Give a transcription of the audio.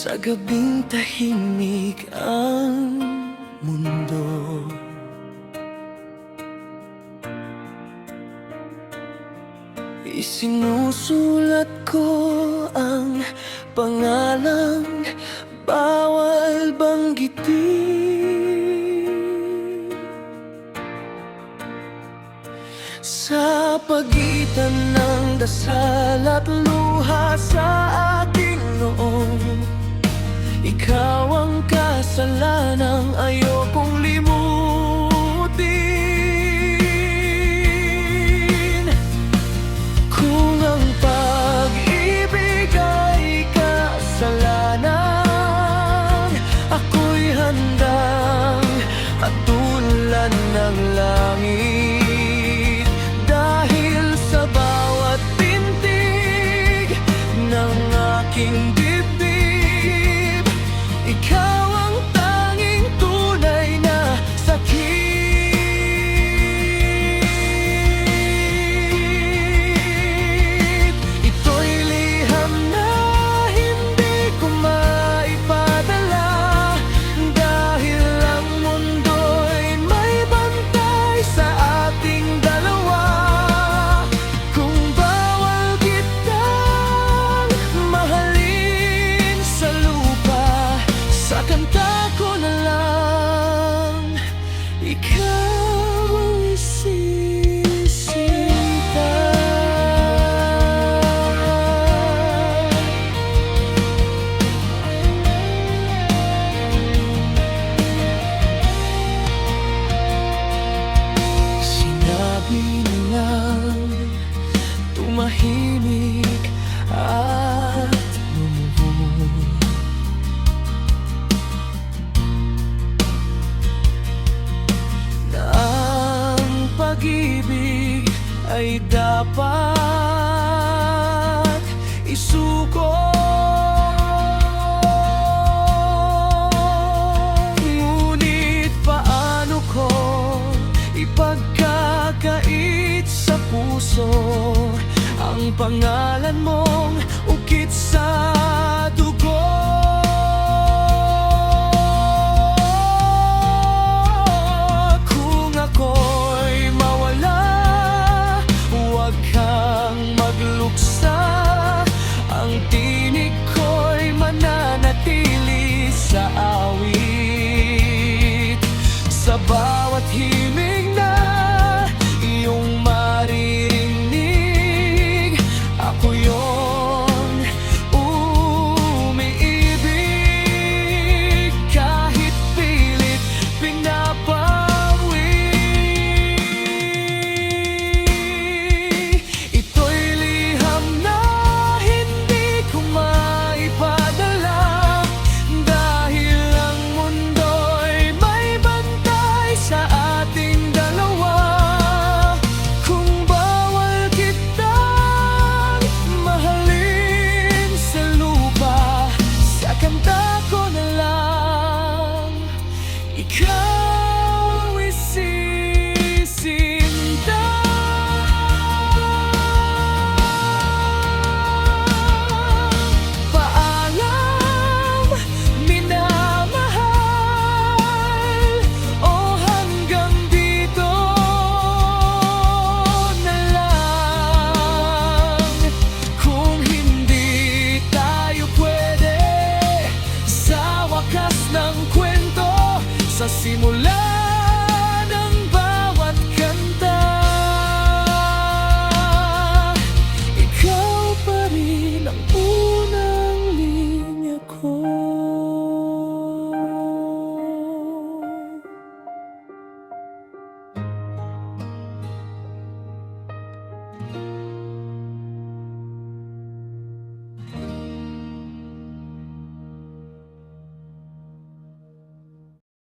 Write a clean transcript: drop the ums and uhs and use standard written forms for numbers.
Sa gabing tahimik ang mundo, isinusulat ko ang pangalang bawal banggitin. Sa pagitan ng dasal at luha sa aking noong, ikaw ang kasalanang ayokong limutin. Kung ang pag-ibig ay kasalanan, ako'y handang hatulan ng langit, dahil sa bawat tintig ng aking dibdib, ikaw ang tanging tunay na sakit. Ito'y liham na hindi ko maipadala, dahil ang mundo'y may bantay sa ating dalawa. Kung bawal kitang mahalin sa lupa, sa kanta ko na lang ikaw ang isisinta. Sinabi nilang tumahimik at lumuhod, na ang pag-ibig ay dapat isuko. Ngunit paano ko ipagkakait sa puso ang pangalan mong ukit sa dugo? Kung ako'y mawala, huwag kang magluksa. Ang tinig ko'y mananatili sa awit. Sa bawat himig na iyong maririnig, ako yon umiibig. Kahit pilit pinapawi, ito'y liham na hindi ko maipadala, dahil ang mundo'y may bantay sa ating dalawa. Kung bawal kitang mahalin sa lupa, sa kanta ko na lang ikaw isisinta. Paalam, minamahal, o hanggang dito na lang. Kung hindi tayo pwede sa wakas ng kwento, sa simula